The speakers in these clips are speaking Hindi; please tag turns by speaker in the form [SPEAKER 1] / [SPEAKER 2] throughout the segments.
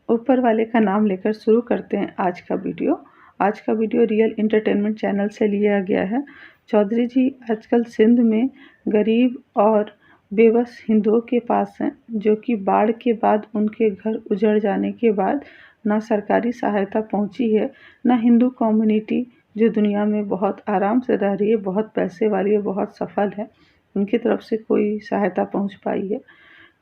[SPEAKER 1] ऊपर वाले का नाम लेकर शुरू करते हैं आज का वीडियो। आज का वीडियो रियल एंटरटेनमेंट चैनल से लिया गया है। चौधरी जी आजकल सिंध में गरीब और बेबस हिंदुओं के पास हैं, जो कि बाढ़ के बाद उनके घर उजड़ जाने के बाद ना सरकारी सहायता पहुंची है, ना हिंदू कम्युनिटी जो दुनिया में बहुत आराम से रह रही है, बहुत पैसे वाली है, बहुत सफल है, उनकी तरफ से कोई सहायता पहुंच पाई है।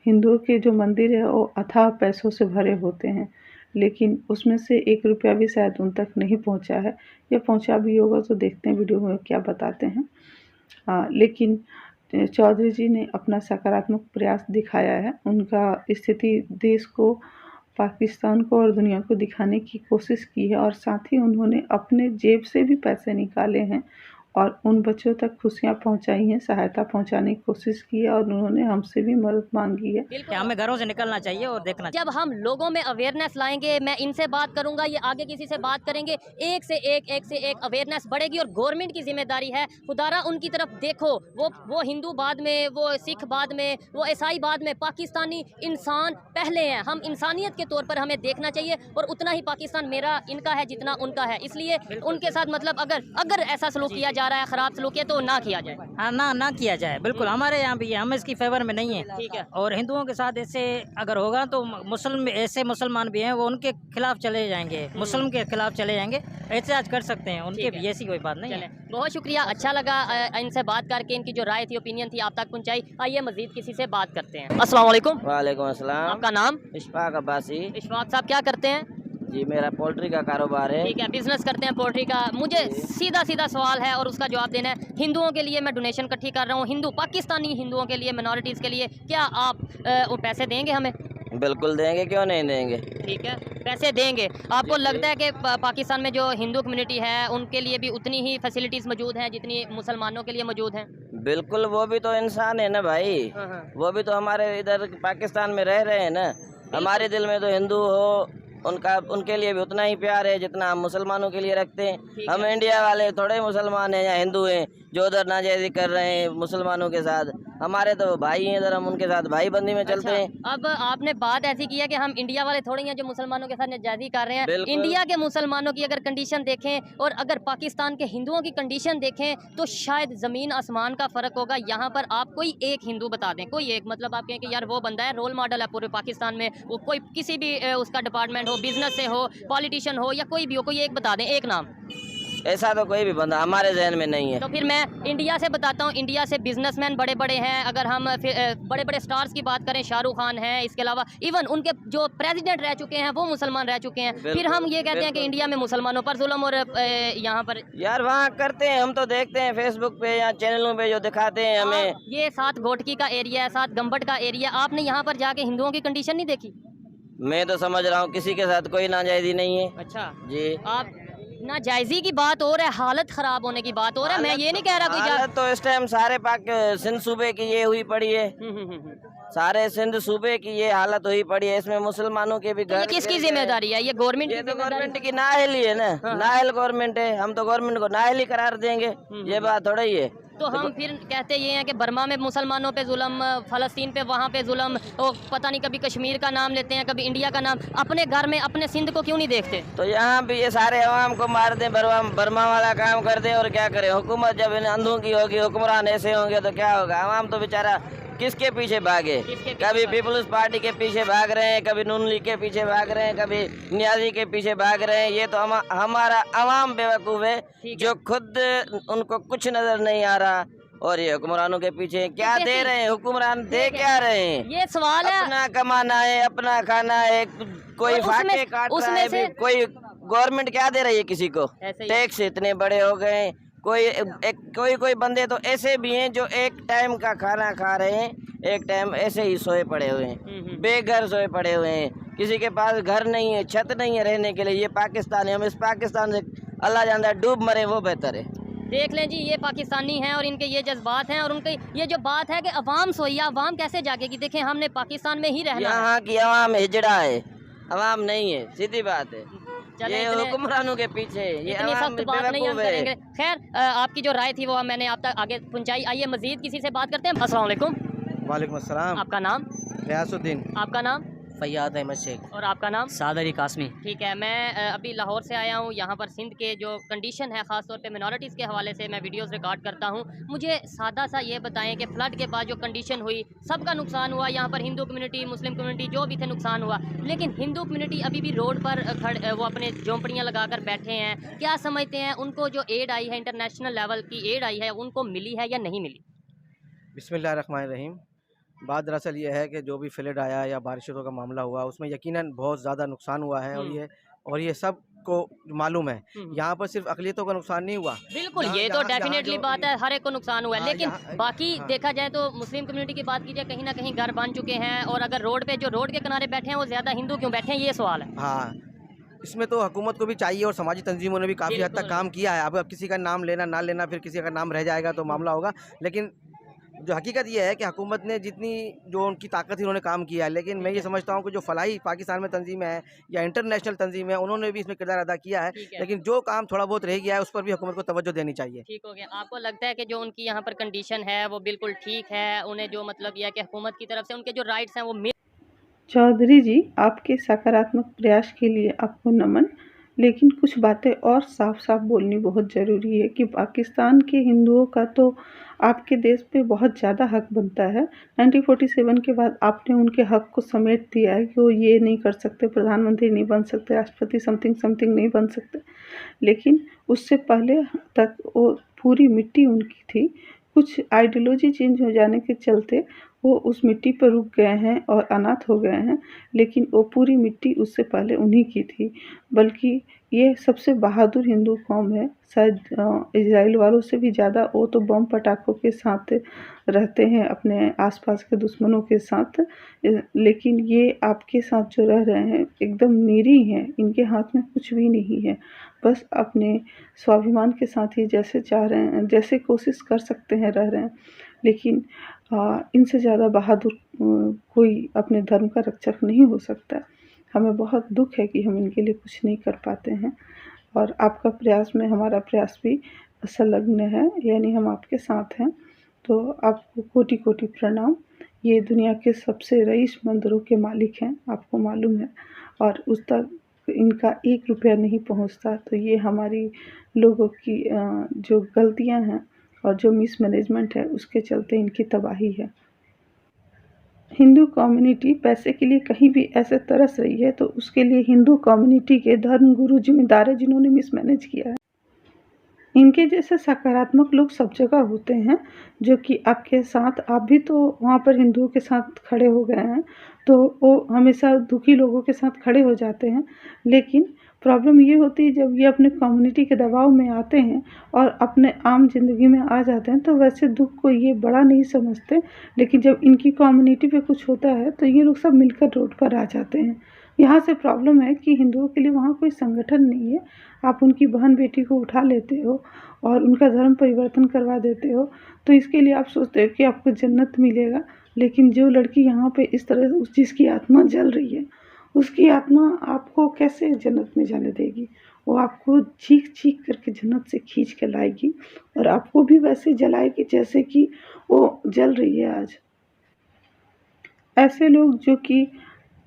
[SPEAKER 1] हिंदुओं के जो मंदिर है वो अथाह पैसों से भरे होते हैं, लेकिन उसमें से 1 रुपया भी शायद उन तक नहीं पहुंचा है, या पहुंचा भी होगा तो देखते हैं वीडियो में क्या बताते हैं। लेकिन चौधरी जी ने अपना सकारात्मक प्रयास दिखाया है। उनका स्थिति देश को, पाकिस्तान को और दुनिया को दिखाने की कोशिश की है, और साथ ही उन्होंने अपने जेब से भी पैसे निकाले हैं और उन बच्चों तक खुशियाँ पहुंचाई हैं, सहायता पहुंचाने की कोशिश की है, और उन्होंने हमसे भी मदद मांगी है।
[SPEAKER 2] हमें घरों से निकलना चाहिए और देखना चाहिए।
[SPEAKER 3] जब हम लोगों में अवेयरनेस लाएंगे, मैं इनसे बात करूंगा, ये आगे किसी से बात करेंगे, एक से एक अवेयरनेस बढ़ेगी। और गवर्नमेंट की जिम्मेदारी है, खुदारा उनकी तरफ देखो। वो हिंदू बाद में, वो सिख बाद में, वो ईसाई बाद में, पाकिस्तानी इंसान पहले हैं। हम इंसानियत के तौर पर हमें देखना चाहिए, और उतना ही पाकिस्तान मेरा इनका है जितना उनका है। इसलिए उनके साथ मतलब अगर ऐसा सलूक किया जा रहा है, खराब सलूक है, तो ना किया जाए।
[SPEAKER 2] हाँ, ना किया जाए। बिल्कुल हमारे यहाँ भी है, हम इसकी फेवर में नहीं है।
[SPEAKER 3] ठीक है।
[SPEAKER 2] और हिंदुओं के साथ ऐसे अगर होगा तो ऐसे मुसलमान भी हैं, वो उनके खिलाफ चले जाएंगे, मुस्लिम के खिलाफ चले जाएंगे, एहतजाज कर सकते हैं उनके भी। ऐसी कोई बात नहीं है।
[SPEAKER 3] बहुत शुक्रिया, अच्छा लगा इनसे बात करके। इनकी जो राय थी, ओपिनियन थी, आप तक पहुंचाई। आइए मजीद किसी से बात करते हैं। अस्सलाम वालेकुम।
[SPEAKER 4] वालेकुम अस्सलाम।
[SPEAKER 3] आपका नाम?
[SPEAKER 4] इशफाक अब्बासी।
[SPEAKER 3] इशफाक साहब क्या करते हैं?
[SPEAKER 4] जी मेरा पोल्ट्री का कारोबार है।
[SPEAKER 3] ठीक है, बिजनेस करते हैं पोल्ट्री का। मुझे सीधा सवाल है और उसका जवाब देना है। हिंदुओं के लिए मैं डोनेशन इकट्ठी कर रहा हूँ, हिंदू पाकिस्तानी हिंदुओं के लिए, मिनॉरिटीज़ के लिए। क्या आप वो पैसे देंगे हमें?
[SPEAKER 4] बिल्कुल देंगे, क्यों नहीं देंगे।
[SPEAKER 3] ठीक है, पैसे देंगे। आपको लगता है कि पाकिस्तान में जो हिंदू कम्युनिटी है उनके लिए भी उतनी ही फैसिलिटीज़ मौजूद हैं जितनी मुसलमानों के लिए मौजूद हैं?
[SPEAKER 4] बिल्कुल, वो भी तो इंसान है ना भाई। वो भी तो हमारे इधर पाकिस्तान में रह रहे हैं ना। हमारे दिल में तो हिंदू हो, उनके लिए भी उतना ही प्यार है जितना हम मुसलमानों के लिए रखते हैं। हम इंडिया वाले थोड़े मुसलमान हैं या हिंदू हैं जो उधर नाजायजी कर रहे हैं मुसलमानों के साथ। हमारे तो भाई हैं इधर, हम उनके साथ भाई बंदी में चलते हैं।
[SPEAKER 3] अब आपने बात ऐसी की है कि हम इंडिया वाले थोड़े हैं जो मुसलमानों के साथ नाजायजी कर रहे हैं। इंडिया के मुसलमानों की अगर कंडीशन देखें और अगर पाकिस्तान के हिंदुओं की कंडीशन देखें, तो शायद ज़मीन आसमान का फ़र्क होगा। यहाँ पर आप कोई एक हिंदू बता दें, कोई एक, मतलब आप कहें कि यार वो बंदा है, रोल मॉडल है पूरे पाकिस्तान में, वो कोई किसी भी उसका डिपार्टमेंट हो, बिजनेस से हो, पॉलिटिशियन हो, या कोई भी हो, कोई एक बता दें, एक नाम।
[SPEAKER 4] ऐसा तो कोई भी बंदा हमारे जहन में नहीं है।
[SPEAKER 3] तो फिर मैं इंडिया से बताता हूँ। इंडिया से बिजनेसमैन बड़े बड़े हैं। अगर हम बड़े बड़े स्टार्स की बात करें, शाहरुख खान हैं, इसके अलावा इवन उनके जो प्रेसिडेंट रह चुके हैं वो मुसलमान रह चुके हैं। फिर हम ये कहते हैं कि इंडिया में मुसलमानों पर जुल्म, और यहाँ पर
[SPEAKER 4] यार वहाँ करते हैं, हम तो देखते हैं फेसबुक पे या चैनलों पे जो दिखाते हैं हमें।
[SPEAKER 3] ये 7 घोटकी का एरिया है, 7 गंबट का एरिया। आपने यहाँ पर जाके हिंदुओं की कंडीशन नहीं देखी?
[SPEAKER 4] मैं तो समझ रहा हूँ किसी के साथ कोई नाजायजी नहीं है।
[SPEAKER 3] अच्छा
[SPEAKER 4] जी, आप
[SPEAKER 3] नाजायजी की बात हो रहा है, हालत खराब होने की बात हो रहा है। मैं ये नहीं कह रहा कोई
[SPEAKER 4] तो इस टाइम सारे सिंध सूबे की ये हुई पड़ी है। सारे सिंध सूबे की ये हालत हुई पड़ी है। इसमें मुसलमानों के भी घर।
[SPEAKER 3] किसकी जिम्मेदारी है? ये गवर्नमेंट की?
[SPEAKER 4] गवर्नमेंट की नाअहल ही है ना। नाअहल गवर्नमेंट है, हम तो गवर्नमेंट को नाअहल ही करार देंगे। ये बात थोड़ा ही है।
[SPEAKER 3] तो हम फिर कहते ये हैं कि बर्मा में मुसलमानों पे जुल्म, फ़लस्तीन पे वहाँ पे जुल्म, और पता नहीं कभी कश्मीर का नाम लेते हैं, कभी इंडिया का नाम। अपने घर में अपने सिंध को क्यों नहीं देखते?
[SPEAKER 4] तो यहाँ भी ये सारे अवाम को मार दें, बर्मा वाला काम कर दें, और क्या करें। हुकूमत जब इन अंधों की होगी, हुक्मरान ऐसे होंगे तो क्या होगा। अवाम तो बेचारा किसके पीछे भागे? कभी पीपल्स पार्टी के पीछे भाग रहे हैं, कभी नून लीग के पीछे भाग रहे हैं, कभी नियाजी के पीछे भाग रहे हैं। ये तो हमारा अवाम बेवकूफ़ है जो खुद उनको कुछ नजर नहीं आ रहा, और ये हुक्मरानों के पीछे क्या दे रहे हैं। हुक्मरान दे क्या रहे हैं?
[SPEAKER 3] ये सवाल है।
[SPEAKER 4] अपना कमाना है, अपना खाना है, कोई फाके काट रहा है। कोई गवर्नमेंट क्या दे रही है किसी को? टैक्स इतने बड़े हो गए। कोई बंदे तो ऐसे भी हैं जो एक टाइम का खाना खा रहे हैं, एक टाइम ऐसे ही सोए पड़े हुए हैं, बेघर सोए पड़े हुए हैं। किसी के पास घर नहीं है, छत नहीं है रहने के लिए। ये पाकिस्तान है, हम इस पाकिस्तान से अल्लाह जानता है डूब मरे वो बेहतर है।
[SPEAKER 3] देख लें जी, ये पाकिस्तानी हैं और इनके ये जज्बात हैं, और उनके ये जो बात है कि अवाम सोई, अवाम कैसे जागेगी? देखें, हमने पाकिस्तान में ही रहना।
[SPEAKER 4] यहाँ की अवाम हिजड़ा है, अवाम नहीं है, सीधी बात है। ये हुक्मरानों के पीछे ये
[SPEAKER 3] इतनी सख्त बात नहीं हम करेंगे। खैर, आपकी जो राय थी वो मैंने आप तक आगे पहुंचाई। आइए मजीद किसी से बात करते हैं। अस्सलाम वालेकुम।
[SPEAKER 5] वालेकुम अस्सलाम।
[SPEAKER 3] आपका नाम?
[SPEAKER 5] रियासुद्दीन।
[SPEAKER 3] आपका नाम?
[SPEAKER 5] फैयाद अहमद शेख।
[SPEAKER 3] और आपका नाम?
[SPEAKER 2] साद अली कासमी।
[SPEAKER 3] ठीक है, मैं अभी लाहौर से आया हूँ। यहाँ पर सिंध के जो कंडीशन है, ख़ास तौर पे मिनॉरिटीज़ के हवाले से मैं वीडियोस रिकॉर्ड करता हूँ। मुझे सादा सा ये बताएं कि फ़्लड के बाद जो कंडीशन हुई, सबका नुकसान हुआ। यहाँ पर हिंदू कम्युनिटी, मुस्लिम कम्युनिटी जो भी थे, नुकसान हुआ। लेकिन हिंदू कम्युनिटी अभी भी रोड पर वो अपने झोंपड़ियाँ लगा कर बैठे हैं। क्या समझते हैं, उनको जो एड आई है, इंटरनेशनल लेवल की एड आई है, उनको मिली है या नहीं मिली?
[SPEAKER 5] बिस्मिल्लाहिर्रहमानिर्रहीम। बात दरअसल ये है कि जो भी फ्लड आया या बारिशों का मामला हुआ, उसमें यकीनन बहुत ज़्यादा नुकसान हुआ है और ये सब को मालूम है। यहाँ पर सिर्फ अक़लियतों का नुकसान नहीं हुआ।
[SPEAKER 3] बिल्कुल, ये तो डेफिनेटली बात है, हर एक को नुकसान हुआ है। लेकिन बाकी देखा जाए तो मुस्लिम कम्युनिटी की बात की जाए, कहीं ना कहीं घर बन चुके हैं। और अगर रोड पे जो रोड के किनारे बैठे हैं, वो ज़्यादा हिंदू क्यों बैठे हैं, ये सवाल है।
[SPEAKER 5] हाँ, इसमें तो हुकूमत को भी चाहिए और समाजी तंजीमों ने भी काफ़ी हद तक काम किया है। अब किसी का नाम लेना ना लेना, फिर किसी का नाम रह जाएगा तो मामला होगा। लेकिन जो हकीकत ये है कि हुकूमत ने जितनी जो उनकी ताकत थी उन्होंने काम किया है। लेकिन मैं ये समझता हूँ कि जो फलाही पाकिस्तान में तंजीमें हैं या इंटरनेशनल तंजीमें हैं, उन्होंने भी इसमें किरदार अदा किया है। लेकिन जो काम थोड़ा बहुत रह गया है, उस पर भी हुकूमत को तवज्जो देनी चाहिए।
[SPEAKER 3] ठीक हो गया। आपको लगता है कि जो उनकी यहाँ पर कंडीशन है वो बिल्कुल ठीक है? उन्हें जो मतलब यह है कि हुकूमत की तरफ से उनके जो राइट्स हैं वो मिल।
[SPEAKER 1] चौधरी जी, आपके सकारात्मक प्रयास के लिए आपको नमन। लेकिन कुछ बातें और साफ साफ बोलनी बहुत ज़रूरी है कि पाकिस्तान के हिंदुओं का तो आपके देश पे बहुत ज़्यादा हक बनता है। 1947 के बाद आपने उनके हक को समेट दिया है कि वो ये नहीं कर सकते, प्रधानमंत्री नहीं बन सकते, राष्ट्रपति समथिंग समथिंग नहीं बन सकते। लेकिन उससे पहले तक वो पूरी मिट्टी उनकी थी। कुछ आइडियोलॉजी चेंज हो जाने के चलते वो उस मिट्टी पर रुक गए हैं और अनाथ हो गए हैं। लेकिन वो पूरी मिट्टी उससे पहले उन्हीं की थी। बल्कि ये सबसे बहादुर हिंदू कौम है, शायद इजराइल वालों से भी ज़्यादा। वो तो बम पटाखों के साथ रहते हैं अपने आसपास के दुश्मनों के साथ। लेकिन ये आपके साथ जो रह रहे हैं एकदम निरी हैं, इनके हाथ में कुछ भी नहीं है। बस अपने स्वाभिमान के साथ ही जैसे चाह रहे हैं, जैसे कोशिश कर सकते हैं रह रहे हैं। लेकिन इनसे ज़्यादा बहादुर कोई अपने धर्म का रक्षक नहीं हो सकता। हमें बहुत दुख है कि हम इनके लिए कुछ नहीं कर पाते हैं और आपका प्रयास में हमारा प्रयास भी संलग्न है, यानी हम आपके साथ हैं। तो आपको कोटि कोटि प्रणाम। ये दुनिया के सबसे रईस मंदिरों के मालिक हैं, आपको मालूम है, और उस तक इनका 1 रुपया नहीं पहुंचता। तो ये हमारी लोगों की जो गलतियां हैं और जो मिसमैनेजमेंट है, उसके चलते इनकी तबाही है। हिंदू कम्युनिटी पैसे के लिए कहीं भी ऐसे तरस रही है तो उसके लिए हिंदू कम्युनिटी के धर्म गुरु जिम्मेदार है, जिन्होंने मिसमैनेज किया है। इनके जैसे सकारात्मक लोग सब जगह होते हैं, जो कि आपके साथ, आप भी तो वहाँ पर हिंदुओं के साथ खड़े हो गए हैं, तो वो हमेशा दुखी लोगों के साथ खड़े हो जाते हैं। लेकिन प्रॉब्लम ये होती है जब ये अपने कम्युनिटी के दबाव में आते हैं और अपने आम ज़िंदगी में आ जाते हैं, तो वैसे दुख को ये बड़ा नहीं समझते। लेकिन जब इनकी कम्युनिटी पे कुछ होता है तो ये लोग सब मिलकर रोड पर आ जाते हैं। यहाँ से प्रॉब्लम है कि हिंदुओं के लिए वहाँ कोई संगठन नहीं है। आप उनकी बहन बेटी को उठा लेते हो और उनका धर्म परिवर्तन करवा देते हो, तो इसके लिए आप सोचते हो कि आपको जन्नत मिलेगा। लेकिन जो लड़की यहाँ पे इस तरह जिसकी आत्मा जल रही है, उसकी आत्मा आपको कैसे जन्नत में जाने देगी? वो आपको चीख चीख करके जन्नत से खींच के लाएगी और आपको भी वैसे जलाएगी जैसे कि वो जल रही है आज। ऐसे लोग जो कि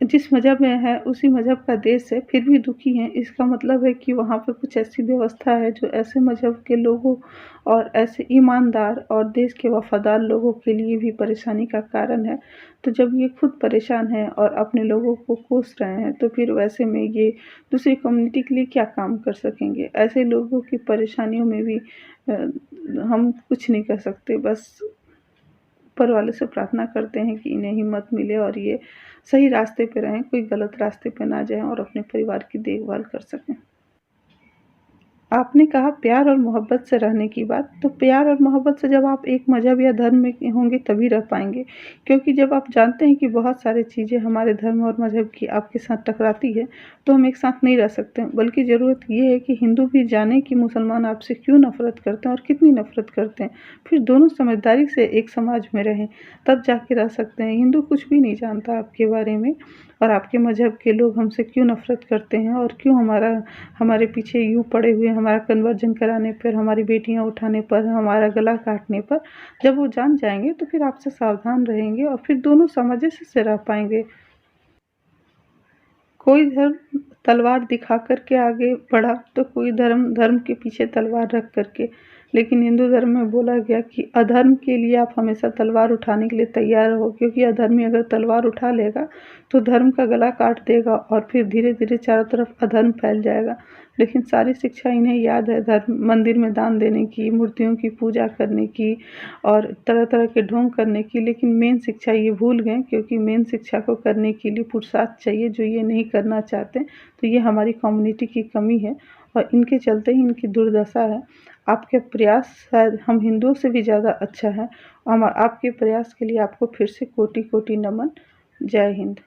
[SPEAKER 1] जिस मज़हब में है उसी मज़हब का देश है, फिर भी दुखी हैं, इसका मतलब है कि वहाँ पे कुछ ऐसी व्यवस्था है जो ऐसे मज़हब के लोगों और ऐसे ईमानदार और देश के वफ़ादार लोगों के लिए भी परेशानी का कारण है। तो जब ये खुद परेशान हैं और अपने लोगों को कोस रहे हैं, तो फिर वैसे में ये दूसरी कम्युनिटी के लिए क्या काम कर सकेंगे? ऐसे लोगों की परेशानियों में भी हम कुछ नहीं कर सकते। बस ऊपर वाले से प्रार्थना करते हैं कि इन्हें हिम्मत मिले और ये सही रास्ते पे रहें, कोई गलत रास्ते पे ना जाएं और अपने परिवार की देखभाल कर सकें। आपने कहा प्यार और मोहब्बत से रहने की बात, तो प्यार और मोहब्बत से जब आप एक मज़हब या धर्म में होंगे तभी रह पाएंगे। क्योंकि जब आप जानते हैं कि बहुत सारी चीज़ें हमारे धर्म और मज़हब की आपके साथ टकराती है, तो हम एक साथ नहीं रह सकते। बल्कि ज़रूरत ये है कि हिंदू भी जाने कि मुसलमान आपसे क्यों नफ़रत करते हैं और कितनी नफ़रत करते हैं, फिर दोनों समझदारी से एक समाज में रहें, तब जाके रह सकते हैं। हिंदू कुछ भी नहीं जानता आपके बारे में और आपके मज़हब के लोग हमसे क्यों नफ़रत करते हैं और क्यों हमारे पीछे यूँ पड़े हुए, हमारा कन्वर्जन कराने पर, हमारी बेटियां उठाने पर, हमारा गला काटने पर। जब वो जान जाएंगे तो फिर आपसे सावधान रहेंगे और फिर दोनों सामंजस्य से रह पाएंगे। कोई धर्म तलवार दिखा कर के आगे बढ़ा तो कोई धर्म धर्म के पीछे तलवार रख कर के, लेकिन हिंदू धर्म में बोला गया कि अधर्म के लिए आप हमेशा तलवार उठाने के लिए तैयार रहो, क्योंकि अधर्मी अगर तलवार उठा लेगा तो धर्म का गला काट देगा और फिर धीरे धीरे चारों तरफ अधर्म फैल जाएगा। लेकिन सारी शिक्षा इन्हें याद है, धर्म मंदिर में दान देने की, मूर्तियों की पूजा करने की और तरह तरह के ढोंग करने की, लेकिन मेन शिक्षा ये भूल गए, क्योंकि मेन शिक्षा को करने के लिए पुरुषार्थ चाहिए, जो ये नहीं करना चाहते। तो ये हमारी कम्युनिटी की कमी है और इनके चलते ही इनकी दुर्दशा है। आपके प्रयास शायद हम हिंदुओं से भी ज़्यादा अच्छा है। हम आपके प्रयास के लिए आपको फिर से कोटि कोटि नमन। जय हिंद।